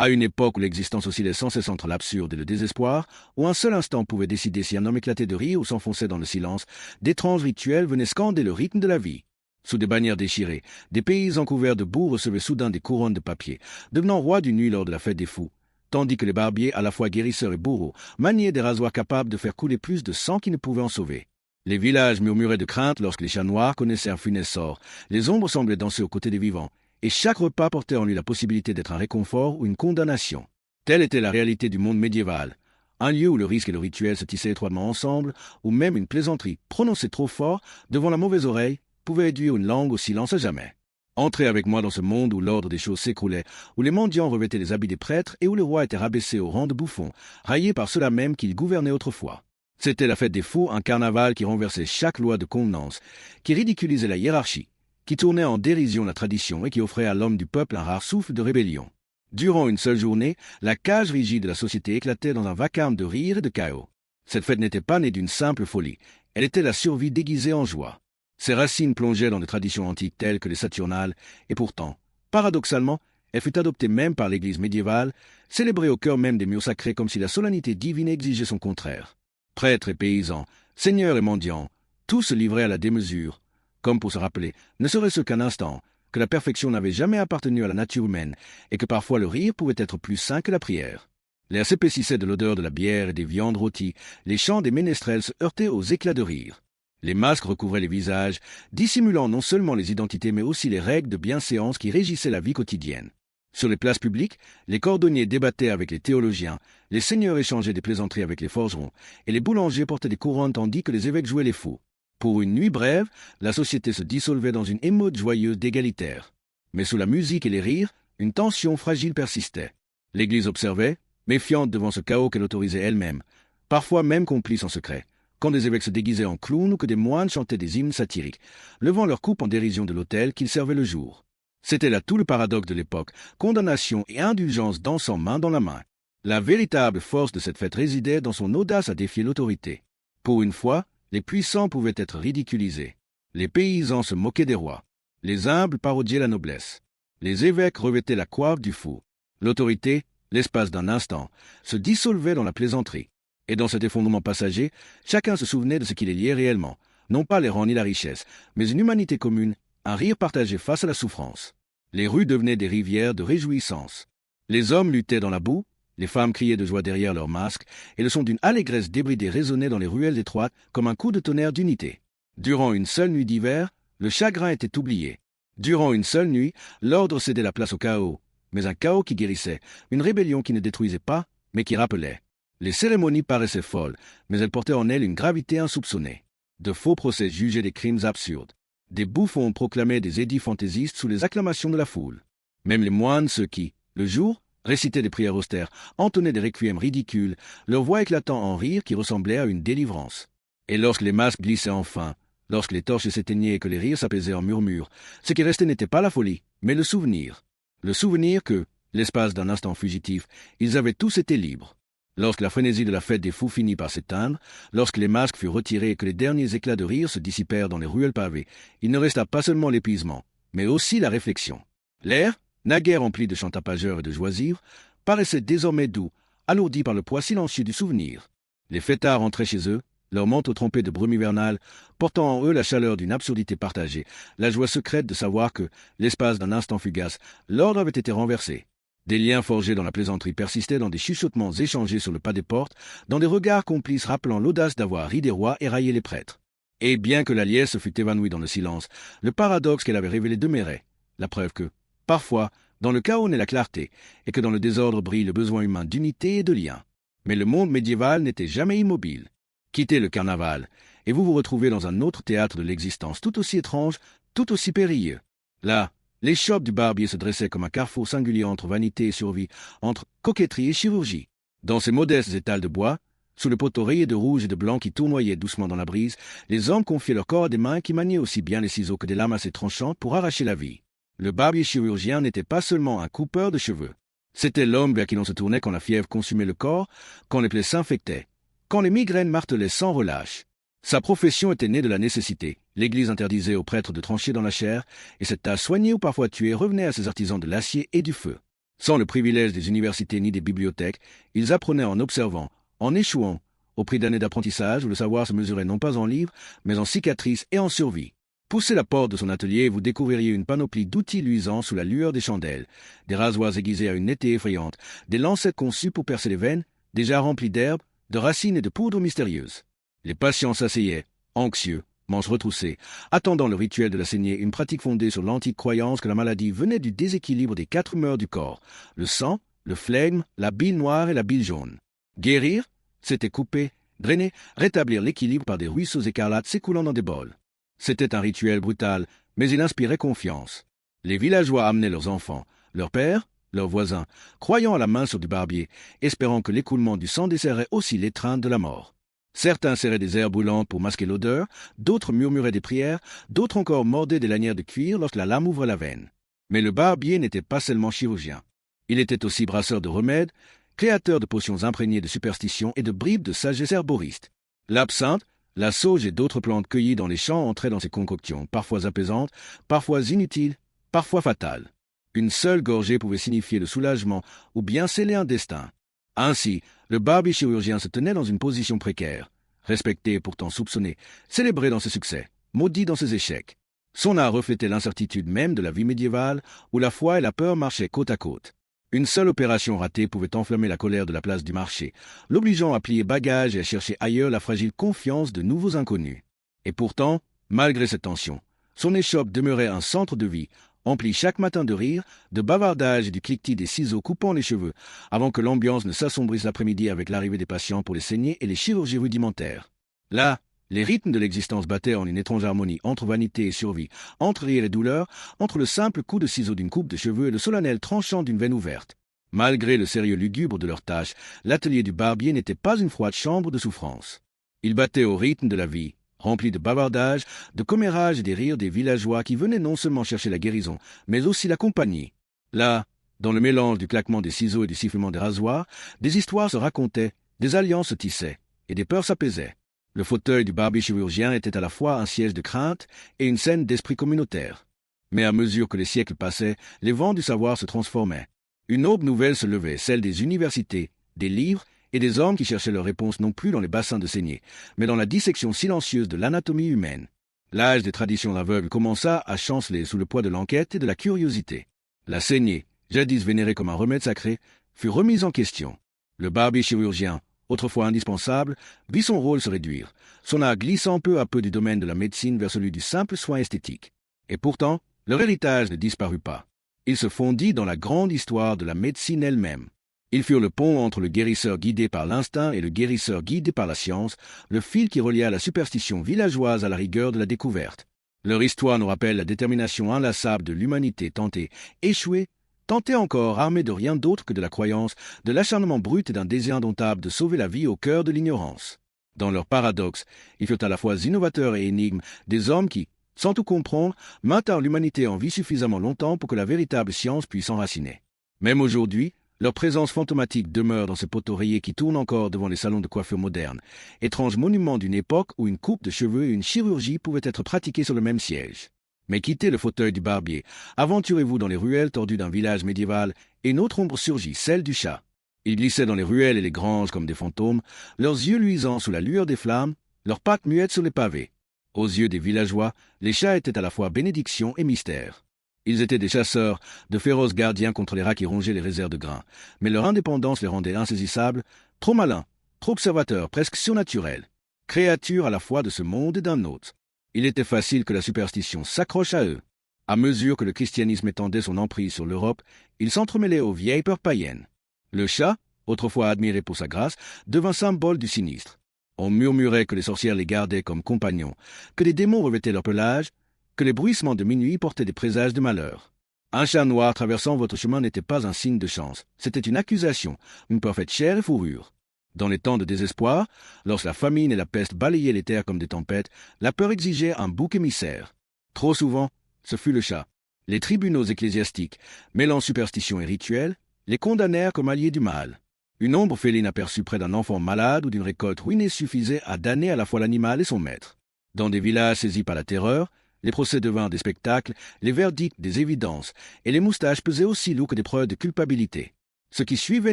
À une époque où l'existence oscillait sans cesse entre l'absurde et le désespoir, où un seul instant pouvait décider si un homme éclatait de rire ou s'enfonçait dans le silence, d'étranges rituels venaient scander le rythme de la vie. Sous des bannières déchirées, des paysans couverts de boue recevaient soudain des couronnes de papier, devenant rois d'une nuit lors de la fête des fous, tandis que les barbiers, à la fois guérisseurs et bourreaux, maniaient des rasoirs capables de faire couler plus de sang qu'ils ne pouvaient en sauver. Les villages murmuraient de crainte lorsque les chats noirs connaissaient un funeste sort, les ombres semblaient danser aux côtés des vivants, et chaque repas portait en lui la possibilité d'être un réconfort ou une condamnation. Telle était la réalité du monde médiéval, un lieu où le risque et le rituel se tissaient étroitement ensemble, où même une plaisanterie prononcée trop fort devant la mauvaise oreille pouvait réduire une langue au silence à jamais. Entrez avec moi dans ce monde où l'ordre des choses s'écroulait, où les mendiants revêtaient les habits des prêtres et où le roi était rabaissé au rang de bouffon, raillé par ceux-là même qu'il gouvernait autrefois. C'était la fête des fous, un carnaval qui renversait chaque loi de convenance, qui ridiculisait la hiérarchie, qui tournait en dérision la tradition et qui offrait à l'homme du peuple un rare souffle de rébellion. Durant une seule journée, la cage rigide de la société éclatait dans un vacarme de rire et de chaos. Cette fête n'était pas née d'une simple folie, elle était la survie déguisée en joie. Ses racines plongeaient dans des traditions antiques telles que les Saturnales, et pourtant, paradoxalement, elle fut adoptée même par l'Église médiévale, célébrée au cœur même des murs sacrés comme si la solennité divine exigeait son contraire. Prêtres et paysans, seigneurs et mendiants, tous se livraient à la démesure, comme pour se rappeler, ne serait-ce qu'un instant, que la perfection n'avait jamais appartenu à la nature humaine, et que parfois le rire pouvait être plus sain que la prière. L'air s'épaississait de l'odeur de la bière et des viandes rôties, les chants des ménestrels se heurtaient aux éclats de rire. Les masques recouvraient les visages, dissimulant non seulement les identités mais aussi les règles de bienséance qui régissaient la vie quotidienne. Sur les places publiques, les cordonniers débattaient avec les théologiens, les seigneurs échangeaient des plaisanteries avec les forgerons, et les boulangers portaient des couronnes tandis que les évêques jouaient les fous. Pour une nuit brève, la société se dissolvait dans une émeute joyeuse d'égalitaire. Mais sous la musique et les rires, une tension fragile persistait. L'Église observait, méfiante devant ce chaos qu'elle autorisait elle-même, parfois même complice en secret, quand des évêques se déguisaient en clowns ou que des moines chantaient des hymnes satiriques, levant leur coupe en dérision de l'autel qu'ils servaient le jour. C'était là tout le paradoxe de l'époque, condamnation et indulgence dansant main dans la main. La véritable force de cette fête résidait dans son audace à défier l'autorité. Pour une fois, les puissants pouvaient être ridiculisés. Les paysans se moquaient des rois. Les humbles parodiaient la noblesse. Les évêques revêtaient la coiffe du fou. L'autorité, l'espace d'un instant, se dissolvait dans la plaisanterie. Et dans cet effondrement passager, chacun se souvenait de ce qui les liait réellement, non pas les rangs ni la richesse, mais une humanité commune, un rire partagé face à la souffrance. Les rues devenaient des rivières de réjouissance. Les hommes luttaient dans la boue, les femmes criaient de joie derrière leurs masques, et le son d'une allégresse débridée résonnait dans les ruelles étroites comme un coup de tonnerre d'unité. Durant une seule nuit d'hiver, le chagrin était oublié. Durant une seule nuit, l'ordre cédait la place au chaos, mais un chaos qui guérissait, une rébellion qui ne détruisait pas, mais qui rappelait. Les cérémonies paraissaient folles, mais elles portaient en elles une gravité insoupçonnée. De faux procès jugeaient des crimes absurdes. Des bouffons proclamaient des édits fantaisistes sous les acclamations de la foule. Même les moines, ceux qui, le jour, récitaient des prières austères, entonnaient des requiems ridicules, leur voix éclatant en rire qui ressemblait à une délivrance. Et lorsque les masques glissaient enfin, lorsque les torches s'éteignaient et que les rires s'apaisaient en murmures, ce qui restait n'était pas la folie, mais le souvenir. Le souvenir que, l'espace d'un instant fugitif, ils avaient tous été libres. Lorsque la frénésie de la fête des fous finit par s'éteindre, lorsque les masques furent retirés et que les derniers éclats de rire se dissipèrent dans les ruelles pavées, il ne resta pas seulement l'épuisement, mais aussi la réflexion. L'air, naguère rempli de chants tapageurs et de joies ivres, paraissait désormais doux, alourdi par le poids silencieux du souvenir. Les fêtards rentraient chez eux, leurs manteaux trempés de brume hivernale, portant en eux la chaleur d'une absurdité partagée, la joie secrète de savoir que, l'espace d'un instant fugace, l'ordre avait été renversé. Des liens forgés dans la plaisanterie persistaient dans des chuchotements échangés sur le pas des portes, dans des regards complices rappelant l'audace d'avoir ri des rois et raillé les prêtres. Et bien que la liesse fût évanouie dans le silence, le paradoxe qu'elle avait révélé demeurait, la preuve que, parfois, dans le chaos naît la clarté, et que dans le désordre brille le besoin humain d'unité et de lien. Mais le monde médiéval n'était jamais immobile. Quittez le carnaval, et vous vous retrouvez dans un autre théâtre de l'existence tout aussi étrange, tout aussi périlleux. Là, l'échoppe du barbier se dressait comme un carrefour singulier entre vanité et survie, entre coquetterie et chirurgie. Dans ces modestes étals de bois, sous le poteau rayé de rouge et de blanc qui tournoyait doucement dans la brise, les hommes confiaient leur corps à des mains qui maniaient aussi bien les ciseaux que des lames assez tranchantes pour arracher la vie. Le barbier chirurgien n'était pas seulement un coupeur de cheveux. C'était l'homme vers qui l'on se tournait quand la fièvre consumait le corps, quand les plaies s'infectaient, quand les migraines martelaient sans relâche. Sa profession était née de la nécessité. L'Église interdisait aux prêtres de trancher dans la chair, et cette tâche soignée ou parfois tuée revenait à ses artisans de l'acier et du feu. Sans le privilège des universités ni des bibliothèques, ils apprenaient en observant, en échouant, au prix d'années d'apprentissage où le savoir se mesurait non pas en livres, mais en cicatrices et en survie. Poussez la porte de son atelier et vous découvririez une panoplie d'outils luisants sous la lueur des chandelles, des rasoirs aiguisés à une netteté effrayante, des lancettes conçues pour percer les veines, des jarres remplis d'herbes, de racines et de poudres mystérieuses. Les patients s'asseyaient, anxieux, manches retroussées, attendant le rituel de la saignée, une pratique fondée sur l'antique croyance que la maladie venait du déséquilibre des 4 humeurs du corps, le sang, le flegme, la bile noire et la bile jaune. Guérir, c'était couper, drainer, rétablir l'équilibre par des ruisseaux écarlates s'écoulant dans des bols. C'était un rituel brutal, mais il inspirait confiance. Les villageois amenaient leurs enfants, leurs pères, leurs voisins, croyant à la main sur du barbier, espérant que l'écoulement du sang desserrait aussi l'étreinte de la mort. Certains serraient des herbes brûlantes pour masquer l'odeur, d'autres murmuraient des prières, d'autres encore mordaient des lanières de cuir lorsque la lame ouvre la veine. Mais le barbier n'était pas seulement chirurgien. Il était aussi brasseur de remèdes, créateur de potions imprégnées de superstitions et de bribes de sagesse herboriste. L'absinthe, la sauge et d'autres plantes cueillies dans les champs entraient dans ces concoctions, parfois apaisantes, parfois inutiles, parfois fatales. Une seule gorgée pouvait signifier le soulagement ou bien sceller un destin. Ainsi, le barbier chirurgien se tenait dans une position précaire, respecté et pourtant soupçonné, célébré dans ses succès, maudit dans ses échecs. Son art reflétait l'incertitude même de la vie médiévale, où la foi et la peur marchaient côte à côte. Une seule opération ratée pouvait enflammer la colère de la place du marché, l'obligeant à plier bagages et à chercher ailleurs la fragile confiance de nouveaux inconnus. Et pourtant, malgré cette tension, son échoppe demeurait un centre de vie, empli chaque matin de rire, de bavardage et du cliquetis des ciseaux coupant les cheveux, avant que l'ambiance ne s'assombrisse l'après-midi avec l'arrivée des patients pour les saignées et les chirurgies rudimentaires. Là, les rythmes de l'existence battaient en une étrange harmonie entre vanité et survie, entre rire et douleur, entre le simple coup de ciseau d'une coupe de cheveux et le solennel tranchant d'une veine ouverte. Malgré le sérieux lugubre de leurs tâches, l'atelier du barbier n'était pas une froide chambre de souffrance. Il battait au rythme de la vie, rempli de bavardages, de commérages et des rires des villageois qui venaient non seulement chercher la guérison, mais aussi la compagnie. Là, dans le mélange du claquement des ciseaux et du sifflement des rasoirs, des histoires se racontaient, des alliances se tissaient, et des peurs s'apaisaient. Le fauteuil du barbier chirurgien était à la fois un siège de crainte et une scène d'esprit communautaire. Mais à mesure que les siècles passaient, les vents du savoir se transformaient. Une aube nouvelle se levait, celle des universités, des livres et des hommes qui cherchaient leurs réponses non plus dans les bassins de saignée, mais dans la dissection silencieuse de l'anatomie humaine. L'âge des traditions aveugles commença à chanceler sous le poids de l'enquête et de la curiosité. La saignée, jadis vénérée comme un remède sacré, fut remise en question. Le barbier chirurgien, autrefois indispensable, vit son rôle se réduire, son art glissant peu à peu du domaine de la médecine vers celui du simple soin esthétique. Et pourtant, leur héritage ne disparut pas. Il se fondit dans la grande histoire de la médecine elle-même. Ils furent le pont entre le guérisseur guidé par l'instinct et le guérisseur guidé par la science, le fil qui relia la superstition villageoise à la rigueur de la découverte. Leur histoire nous rappelle la détermination inlassable de l'humanité tentée, échouée, tentée encore, armée de rien d'autre que de la croyance, de l'acharnement brut et d'un désir indomptable de sauver la vie au cœur de l'ignorance. Dans leur paradoxe, ils furent à la fois innovateurs et énigmes, des hommes qui, sans tout comprendre, maintinrent l'humanité en vie suffisamment longtemps pour que la véritable science puisse s'enraciner. Même aujourd'hui, leur présence fantomatique demeure dans ces poteaux rayés qui tournent encore devant les salons de coiffure modernes, étrange monument d'une époque où une coupe de cheveux et une chirurgie pouvaient être pratiquées sur le même siège. Mais quittez le fauteuil du barbier, aventurez-vous dans les ruelles tordues d'un village médiéval, et une autre ombre surgit, celle du chat. Ils glissaient dans les ruelles et les granges comme des fantômes, leurs yeux luisants sous la lueur des flammes, leurs pattes muettes sur les pavés. Aux yeux des villageois, les chats étaient à la fois bénédiction et mystère. Ils étaient des chasseurs, de féroces gardiens contre les rats qui rongeaient les réserves de grains, mais leur indépendance les rendait insaisissables, trop malins, trop observateurs, presque surnaturels, créatures à la fois de ce monde et d'un autre. Il était facile que la superstition s'accroche à eux. À mesure que le christianisme étendait son emprise sur l'Europe, il s'entremêlait aux vieilles peurs païennes. Le chat, autrefois admiré pour sa grâce, devint symbole du sinistre. On murmurait que les sorcières les gardaient comme compagnons, que des démons revêtaient leur pelage, que les bruissements de minuit portaient des présages de malheur. Un chat noir traversant votre chemin n'était pas un signe de chance, c'était une accusation, une peur faite chair et fourrure. Dans les temps de désespoir, lorsque la famine et la peste balayaient les terres comme des tempêtes, la peur exigeait un bouc émissaire. Trop souvent, ce fut le chat. Les tribunaux ecclésiastiques, mêlant superstition et rituel, les condamnèrent comme alliés du mal. Une ombre féline aperçue près d'un enfant malade ou d'une récolte ruinée suffisait à damner à la fois l'animal et son maître. Dans des villages saisis par la terreur, Les procès devinrent des spectacles, les verdicts des évidences, et les moustaches pesaient aussi lourd que des preuves de culpabilité. Ce qui suivait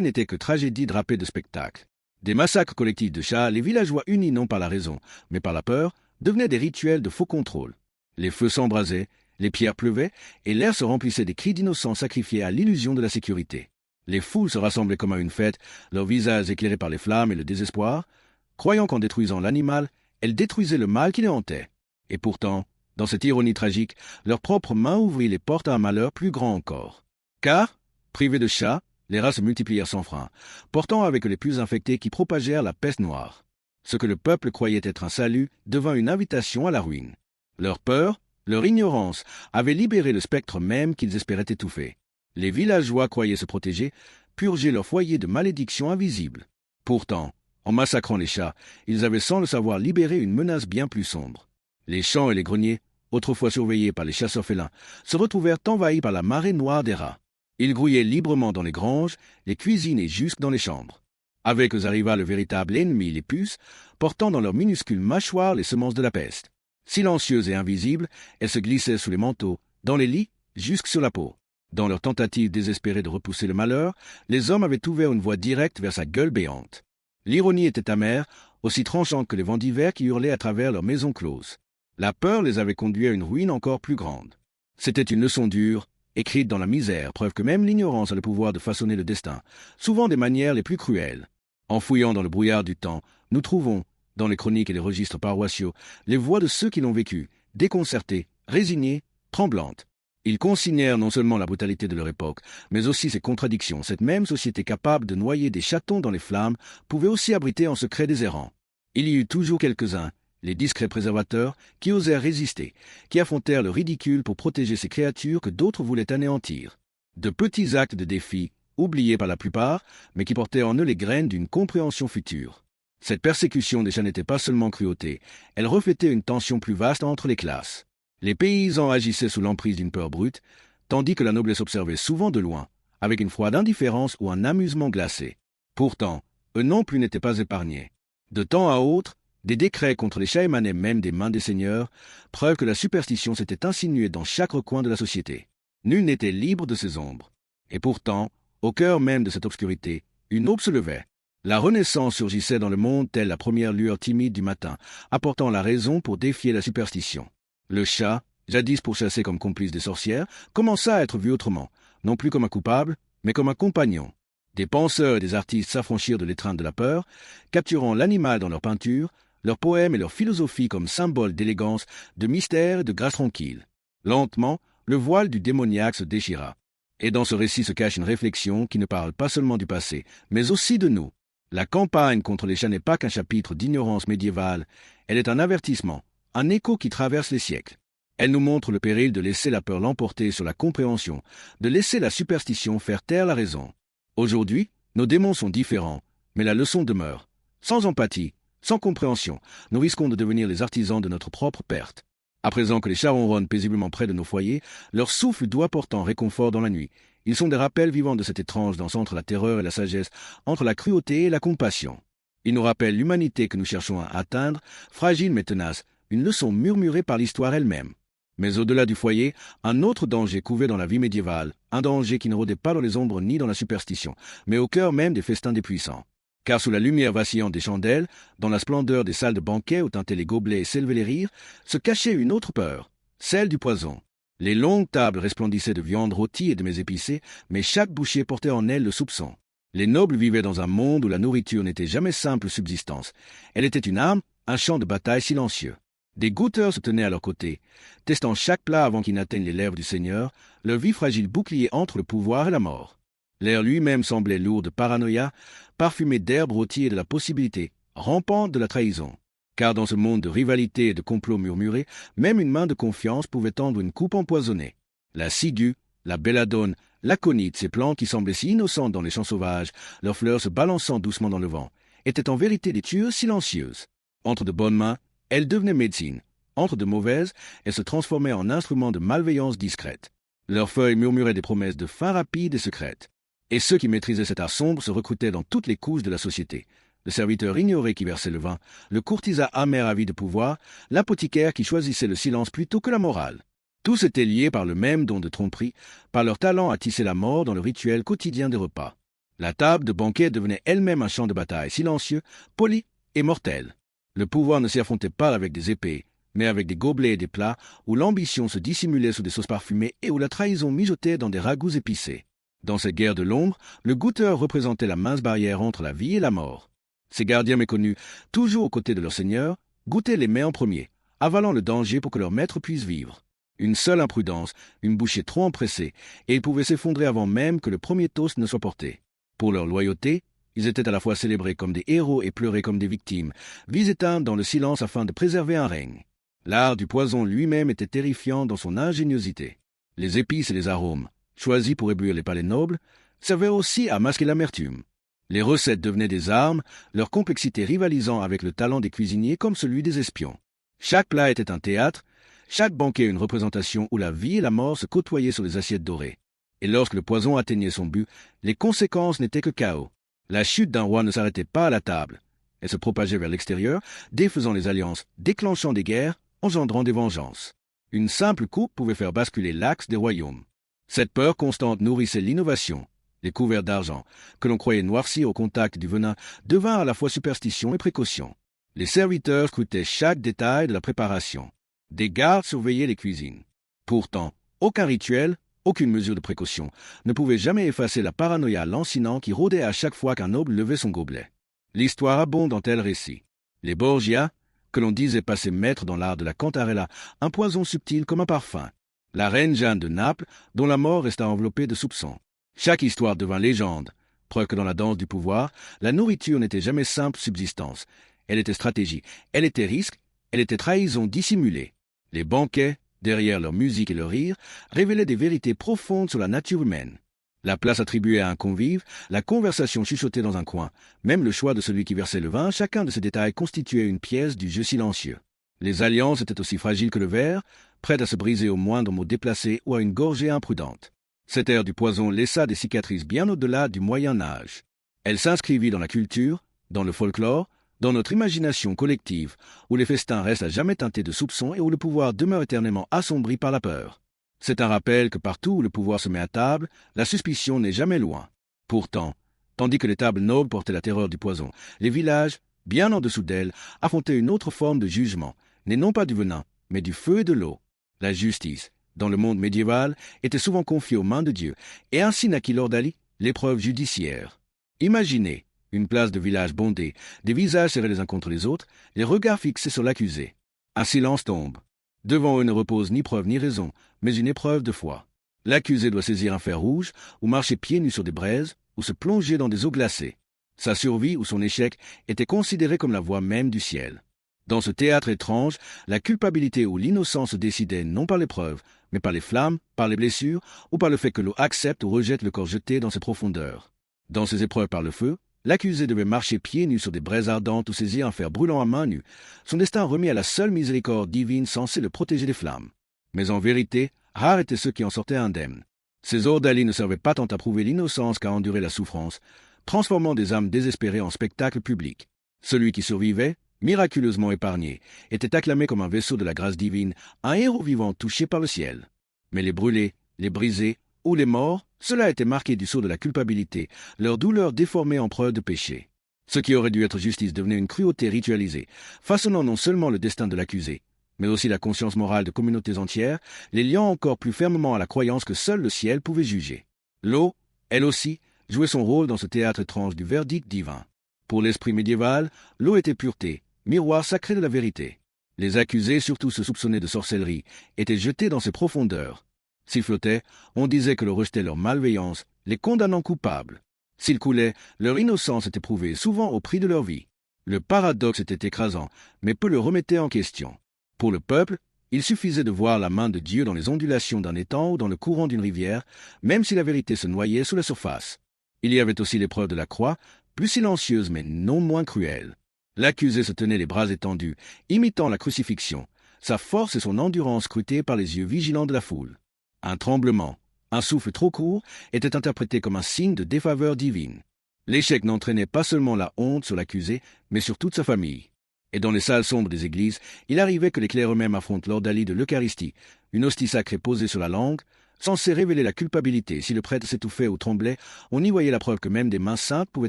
n'était que tragédie drapée de spectacles. Des massacres collectifs de chats, les villageois unis non par la raison, mais par la peur, devenaient des rituels de faux contrôle. Les feux s'embrasaient, les pierres pleuvaient, et l'air se remplissait des cris d'innocents sacrifiés à l'illusion de la sécurité. Les foules se rassemblaient comme à une fête, leurs visages éclairés par les flammes et le désespoir, croyant qu'en détruisant l'animal, elles détruisaient le mal qui les hantait. Et pourtant, dans cette ironie tragique, leurs propres mains ouvrirent les portes à un malheur plus grand encore. Car, privés de chats, les rats se multiplièrent sans frein, portant avec eux les plus infectés qui propagèrent la peste noire. Ce que le peuple croyait être un salut devint une invitation à la ruine. Leur peur, leur ignorance, avaient libéré le spectre même qu'ils espéraient étouffer. Les villageois croyaient se protéger, purger leur foyer de malédictions invisibles. Pourtant, en massacrant les chats, ils avaient sans le savoir libéré une menace bien plus sombre. Les champs et les greniers, autrefois surveillés par les chasseurs félins, se retrouvèrent envahis par la marée noire des rats. Ils grouillaient librement dans les granges, les cuisines et jusque dans les chambres. Avec eux arriva le véritable ennemi, les puces, portant dans leurs minuscules mâchoires les semences de la peste. Silencieuses et invisibles, elles se glissaient sous les manteaux, dans les lits, jusque sur la peau. Dans leur tentative désespérée de repousser le malheur, les hommes avaient ouvert une voie directe vers sa gueule béante. L'ironie était amère, aussi tranchante que les vents d'hiver qui hurlaient à travers leurs maisons closes. La peur les avait conduits à une ruine encore plus grande. C'était une leçon dure, écrite dans la misère, preuve que même l'ignorance a le pouvoir de façonner le destin, souvent des manières les plus cruelles. En fouillant dans le brouillard du temps, nous trouvons, dans les chroniques et les registres paroissiaux, les voix de ceux qui l'ont vécu, déconcertés, résignés, tremblantes. Ils consignèrent non seulement la brutalité de leur époque, mais aussi ses contradictions. Cette même société capable de noyer des chatons dans les flammes pouvait aussi abriter en secret des errants. Il y eut toujours quelques-uns, les discrets préservateurs, qui osèrent résister, qui affrontèrent le ridicule pour protéger ces créatures que d'autres voulaient anéantir. De petits actes de défi, oubliés par la plupart, mais qui portaient en eux les graines d'une compréhension future. Cette persécution des chats n'était pas seulement cruauté, elle reflétait une tension plus vaste entre les classes. Les paysans agissaient sous l'emprise d'une peur brute, tandis que la noblesse observait souvent de loin, avec une froide indifférence ou un amusement glacé. Pourtant, eux non plus n'étaient pas épargnés. De temps à autre, des décrets contre les chats émanaient même des mains des seigneurs, preuve que la superstition s'était insinuée dans chaque recoin de la société. Nul n'était libre de ses ombres. Et pourtant, au cœur même de cette obscurité, une aube se levait. La Renaissance surgissait dans le monde telle la première lueur timide du matin, apportant la raison pour défier la superstition. Le chat, jadis pourchassé comme complice des sorcières, commença à être vu autrement, non plus comme un coupable, mais comme un compagnon. Des penseurs et des artistes s'affranchirent de l'étreinte de la peur, capturant l'animal dans leurs peintures, leurs poèmes et leur philosophie comme symbole d'élégance, de mystère et de grâce tranquille. Lentement, le voile du démoniaque se déchira. Et dans ce récit se cache une réflexion qui ne parle pas seulement du passé, mais aussi de nous. La campagne contre les chats n'est pas qu'un chapitre d'ignorance médiévale, elle est un avertissement, un écho qui traverse les siècles. Elle nous montre le péril de laisser la peur l'emporter sur la compréhension, de laisser la superstition faire taire la raison. Aujourd'hui, nos démons sont différents, mais la leçon demeure. Sans empathie, sans compréhension, nous risquons de devenir les artisans de notre propre perte. À présent que les chats ronronnent paisiblement près de nos foyers, leur souffle doit portant réconfort dans la nuit. Ils sont des rappels vivants de cette étrange danse entre la terreur et la sagesse, entre la cruauté et la compassion. Ils nous rappellent l'humanité que nous cherchons à atteindre, fragile mais tenace, une leçon murmurée par l'histoire elle-même. Mais au-delà du foyer, un autre danger couvait dans la vie médiévale, un danger qui ne rôdait pas dans les ombres ni dans la superstition, mais au cœur même des festins des puissants. Car sous la lumière vacillante des chandelles, dans la splendeur des salles de banquet où tintaient les gobelets et s'élevaient les rires, se cachait une autre peur, celle du poison. Les longues tables resplendissaient de viande rôtie et de mets épicés, mais chaque bouchée portait en elle le soupçon. Les nobles vivaient dans un monde où la nourriture n'était jamais simple subsistance. Elle était une arme, un champ de bataille silencieux. Des goûteurs se tenaient à leur côté, testant chaque plat avant qu'il n'atteigne les lèvres du seigneur, leur vie fragile bouclier entre le pouvoir et la mort. L'air lui-même semblait lourd de paranoïa, parfumé d'herbes rôties et de la possibilité, rampante de la trahison. Car dans ce monde de rivalité et de complots murmurés, même une main de confiance pouvait tendre une coupe empoisonnée. La ciguë, la belladone, l'aconite, ces plantes qui semblaient si innocentes dans les champs sauvages, leurs fleurs se balançant doucement dans le vent, étaient en vérité des tueuses silencieuses. Entre de bonnes mains, elles devenaient médecine. Entre de mauvaises, elles se transformaient en instruments de malveillance discrète. Leurs feuilles murmuraient des promesses de fin rapide et secrètes. Et ceux qui maîtrisaient cet art sombre se recrutaient dans toutes les couches de la société. le serviteur ignoré qui versait le vin, le courtisan amer avide de pouvoir, l'apothicaire qui choisissait le silence plutôt que la morale. Tous étaient liés par le même don de tromperie, par leur talent à tisser la mort dans le rituel quotidien des repas. La table de banquet devenait elle-même un champ de bataille silencieux, poli et mortel. Le pouvoir ne s'y affrontait pas avec des épées, mais avec des gobelets et des plats où l'ambition se dissimulait sous des sauces parfumées et où la trahison mijotait dans des ragoûts épicés. Dans cette guerre de l'ombre, le goûteur représentait la mince barrière entre la vie et la mort. Ces gardiens méconnus, toujours aux côtés de leur seigneur, goûtaient les mets en premier, avalant le danger pour que leur maître puisse vivre. Une seule imprudence, une bouchée trop empressée, et ils pouvaient s'effondrer avant même que le premier toast ne soit porté. Pour leur loyauté, ils étaient à la fois célébrés comme des héros et pleurés comme des victimes, vis éteintes dans le silence afin de préserver un règne. L'art du poison lui-même était terrifiant dans son ingéniosité. Les épices et les arômes, choisis pour éblouir les palais nobles, servaient aussi à masquer l'amertume. Les recettes devenaient des armes, leur complexité rivalisant avec le talent des cuisiniers comme celui des espions. Chaque plat était un théâtre, chaque banquet une représentation où la vie et la mort se côtoyaient sur les assiettes dorées. Et lorsque le poison atteignait son but, les conséquences n'étaient que chaos. La chute d'un roi ne s'arrêtait pas à la table. Elle se propageait vers l'extérieur, défaisant les alliances, déclenchant des guerres, engendrant des vengeances. Une simple coupe pouvait faire basculer l'axe des royaumes. Cette peur constante nourrissait l'innovation. Les couverts d'argent, que l'on croyait noircir au contact du venin, devinrent à la fois superstition et précaution. Les serviteurs scrutaient chaque détail de la préparation. Des gardes surveillaient les cuisines. Pourtant, aucun rituel, aucune mesure de précaution ne pouvait jamais effacer la paranoïa lancinante qui rôdait à chaque fois qu'un noble levait son gobelet. L'histoire abonde en tels récits. Les Borgia, que l'on disait passer maître dans l'art de la cantarella, un poison subtil comme un parfum. La reine Jeanne de Naples, dont la mort resta enveloppée de soupçons. Chaque histoire devint légende, preuve que dans la danse du pouvoir, la nourriture n'était jamais simple subsistance. Elle était stratégie, elle était risque, elle était trahison dissimulée. Les banquets, derrière leur musique et leur rire, révélaient des vérités profondes sur la nature humaine. La place attribuée à un convive, la conversation chuchotée dans un coin, même le choix de celui qui versait le vin, chacun de ces détails constituait une pièce du jeu silencieux. Les alliances étaient aussi fragiles que le verre, prêtes à se briser au moindre mot déplacé ou à une gorgée imprudente. Cette ère du poison laissa des cicatrices bien au-delà du Moyen Âge. Elle s'inscrivit dans la culture, dans le folklore, dans notre imagination collective, où les festins restent à jamais teintés de soupçons et où le pouvoir demeure éternellement assombri par la peur. C'est un rappel que partout où le pouvoir se met à table, la suspicion n'est jamais loin. Pourtant, tandis que les tables nobles portaient la terreur du poison, les villages, bien en dessous d'elles, affrontaient une autre forme de jugement, née non pas du venin, mais du feu et de l'eau. La justice, dans le monde médiéval, était souvent confiée aux mains de Dieu, et ainsi naquit Lord Ali, l'épreuve judiciaire. Imaginez une place de village bondée, des visages serrés les uns contre les autres, les regards fixés sur l'accusé. Un silence tombe. Devant eux ne repose ni preuve ni raison, mais une épreuve de foi. L'accusé doit saisir un fer rouge, ou marcher pieds nus sur des braises, ou se plonger dans des eaux glacées. Sa survie ou son échec était considéré comme la voie même du ciel. Dans ce théâtre étrange, la culpabilité ou l'innocence se décidait non par l'épreuve, mais par les flammes, par les blessures, ou par le fait que l'eau accepte ou rejette le corps jeté dans ses profondeurs. Dans ces épreuves par le feu, l'accusé devait marcher pieds nus sur des braises ardentes ou saisir un fer brûlant à main nue, son destin remis à la seule miséricorde divine censée le protéger des flammes. Mais en vérité, rares étaient ceux qui en sortaient indemnes. Ces ordalies ne servaient pas tant à prouver l'innocence qu'à endurer la souffrance, transformant des âmes désespérées en spectacle public. Celui qui survivait, miraculeusement épargné, était acclamé comme un vaisseau de la grâce divine, un héros vivant touché par le ciel. Mais les brûlés, les brisés ou les morts, cela était marqué du sceau de la culpabilité, leur douleur déformée en preuve de péché. Ce qui aurait dû être justice devenait une cruauté ritualisée, façonnant non seulement le destin de l'accusé, mais aussi la conscience morale de communautés entières, les liant encore plus fermement à la croyance que seul le ciel pouvait juger. L'eau, elle aussi, jouait son rôle dans ce théâtre étrange du verdict divin. Pour l'esprit médiéval, l'eau était pureté, miroir sacré de la vérité. Les accusés, surtout ceux soupçonnés de sorcellerie, étaient jetés dans ses profondeurs. S'ils flottaient, on disait que le rejetait leur malveillance, les condamnant coupables. S'ils coulaient, leur innocence était prouvée, souvent au prix de leur vie. Le paradoxe était écrasant, mais peu le remettait en question. Pour le peuple, il suffisait de voir la main de Dieu dans les ondulations d'un étang ou dans le courant d'une rivière, même si la vérité se noyait sous la surface. Il y avait aussi l'épreuve de la croix, plus silencieuse mais non moins cruelle. L'accusé se tenait les bras étendus, imitant la crucifixion, sa force et son endurance scrutées par les yeux vigilants de la foule. Un tremblement, un souffle trop court, était interprété comme un signe de défaveur divine. L'échec n'entraînait pas seulement la honte sur l'accusé, mais sur toute sa famille. Et dans les salles sombres des églises, il arrivait que les clercs eux-mêmes affrontent l'ordalie de l'Eucharistie, une hostie sacrée posée sur la langue, censée révéler la culpabilité. Si le prêtre s'étouffait ou tremblait, on y voyait la preuve que même des mains saintes pouvaient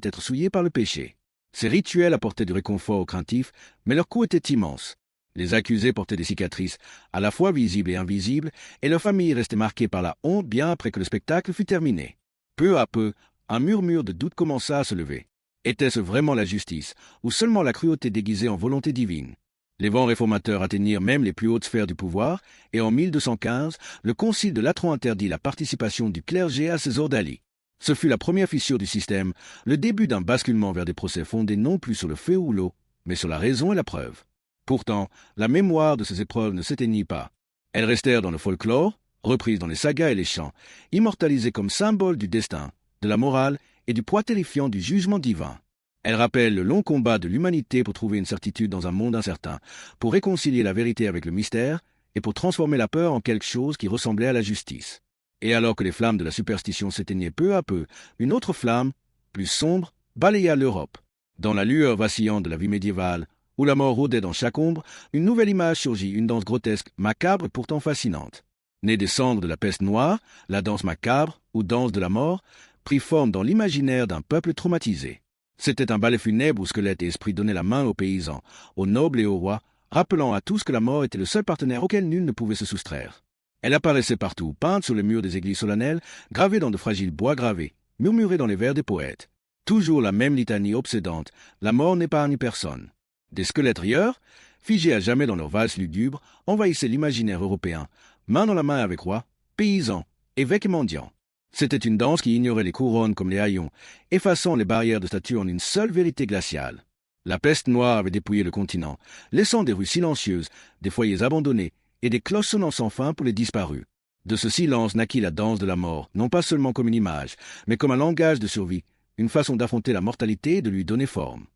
être souillées par le péché. Ces rituels apportaient du réconfort aux craintifs, mais leur coût était immense. Les accusés portaient des cicatrices, à la fois visibles et invisibles, et leur famille restait marquée par la honte bien après que le spectacle fut terminé. Peu à peu, un murmure de doute commença à se lever. Était-ce vraiment la justice, ou seulement la cruauté déguisée en volonté divine? Les vents réformateurs atteignirent même les plus hautes sphères du pouvoir, et en 1215, le concile de Latran interdit la participation du clergé à ces ordalies. Ce fut la première fissure du système, le début d'un basculement vers des procès fondés non plus sur le fait ou l'eau, mais sur la raison et la preuve. Pourtant, la mémoire de ces épreuves ne s'éteignit pas. Elles restèrent dans le folklore, reprises dans les sagas et les chants, immortalisées comme symboles du destin, de la morale et du poids terrifiant du jugement divin. Elle rappelle le long combat de l'humanité pour trouver une certitude dans un monde incertain, pour réconcilier la vérité avec le mystère et pour transformer la peur en quelque chose qui ressemblait à la justice. Et alors que les flammes de la superstition s'éteignaient peu à peu, une autre flamme, plus sombre, balaya l'Europe. Dans la lueur vacillante de la vie médiévale, où la mort rôdait dans chaque ombre, une nouvelle image surgit, une danse grotesque, macabre et pourtant fascinante. Née des cendres de la peste noire, la danse macabre, ou danse de la mort, prit forme dans l'imaginaire d'un peuple traumatisé. C'était un ballet funèbre où squelettes et esprits donnaient la main aux paysans, aux nobles et aux rois, rappelant à tous que la mort était le seul partenaire auquel nul ne pouvait se soustraire. Elle apparaissait partout, peinte sur les murs des églises solennelles, gravée dans de fragiles bois gravés, murmurée dans les vers des poètes. Toujours la même litanie obsédante, la mort n'épargne personne. Des squelettes rieurs, figés à jamais dans leur valse lugubre, envahissaient l'imaginaire européen, main dans la main avec rois, paysans, évêques et mendiants. C'était une danse qui ignorait les couronnes comme les haillons, effaçant les barrières de stature en une seule vérité glaciale. La peste noire avait dépouillé le continent, laissant des rues silencieuses, des foyers abandonnés et des cloches sonnant sans fin pour les disparus. De ce silence naquit la danse de la mort, non pas seulement comme une image, mais comme un langage de survie, une façon d'affronter la mortalité et de lui donner forme.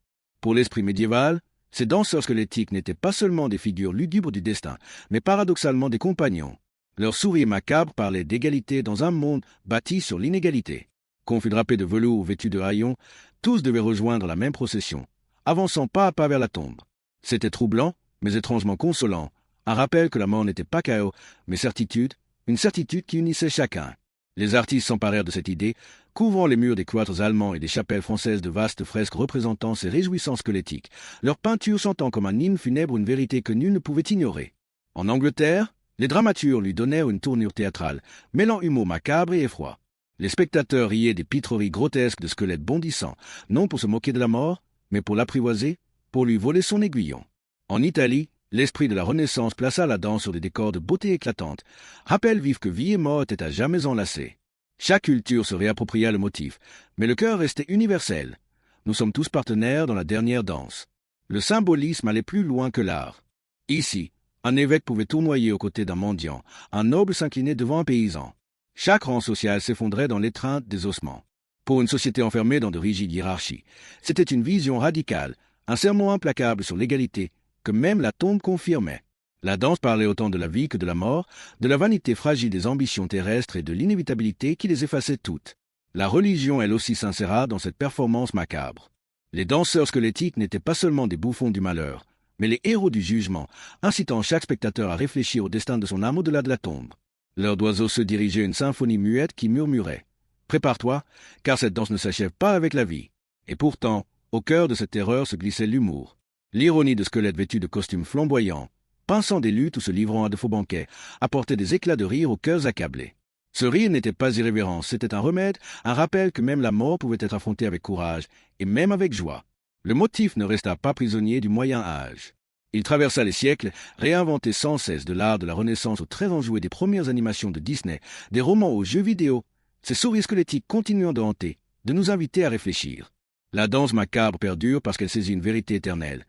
Pour l'esprit médiéval, ces danseurs squelettiques n'étaient pas seulement des figures lugubres du destin, mais paradoxalement des compagnons. Leur sourire macabre parlait d'égalité dans un monde bâti sur l'inégalité. Confus drapés de velours ou vêtus de haillons, tous devaient rejoindre la même procession, avançant pas à pas vers la tombe. C'était troublant, mais étrangement consolant, un rappel que la mort n'était pas chaos, mais certitude, une certitude qui unissait chacun. Les artistes s'emparèrent de cette idée, couvrant les murs des cloîtres allemands et des chapelles françaises de vastes fresques représentant ces réjouissances squelettiques, leurs peintures chantant comme un hymne funèbre une vérité que nul ne pouvait ignorer. En Angleterre, les dramaturges lui donnèrent une tournure théâtrale, mêlant humour macabre et effroi. Les spectateurs riaient des pitreries grotesques de squelettes bondissants, non pour se moquer de la mort, mais pour l'apprivoiser, pour lui voler son aiguillon. En Italie, l'esprit de la Renaissance plaça la danse sur des décors de beauté éclatante, rappel vif que vie et mort étaient à jamais enlacés. Chaque culture se réappropria le motif, mais le cœur restait universel. Nous sommes tous partenaires dans la dernière danse. Le symbolisme allait plus loin que l'art. Ici, un évêque pouvait tournoyer aux côtés d'un mendiant, un noble s'inclinait devant un paysan. Chaque rang social s'effondrait dans l'étreinte des ossements. Pour une société enfermée dans de rigides hiérarchies, c'était une vision radicale, un sermon implacable sur l'égalité, que même la tombe confirmait. La danse parlait autant de la vie que de la mort, de la vanité fragile des ambitions terrestres et de l'inévitabilité qui les effaçait toutes. La religion, elle aussi, s'inséra dans cette performance macabre. Les danseurs squelettiques n'étaient pas seulement des bouffons du malheur, mais les héros du jugement, incitant chaque spectateur à réfléchir au destin de son âme au-delà de la tombe. Leurs d'oiseaux se dirigeaient une symphonie muette qui murmurait « Prépare-toi, car cette danse ne s'achève pas avec la vie. » Et pourtant, au cœur de cette terreur se glissait l'humour. L'ironie de squelettes vêtus de costumes flamboyants, pinçant des luttes ou se livrant à de faux banquets, apportait des éclats de rire aux cœurs accablés. Ce rire n'était pas irrévérence, c'était un remède, un rappel que même la mort pouvait être affrontée avec courage, et même avec joie. Le motif ne resta pas prisonnier du Moyen Âge. Il traversa les siècles, réinventé sans cesse de l'art de la Renaissance aux traits enjoués des premières animations de Disney, des romans aux jeux vidéo, ces sourires squelettiques continuant de hanter, de nous inviter à réfléchir. La danse macabre perdure parce qu'elle saisit une vérité éternelle.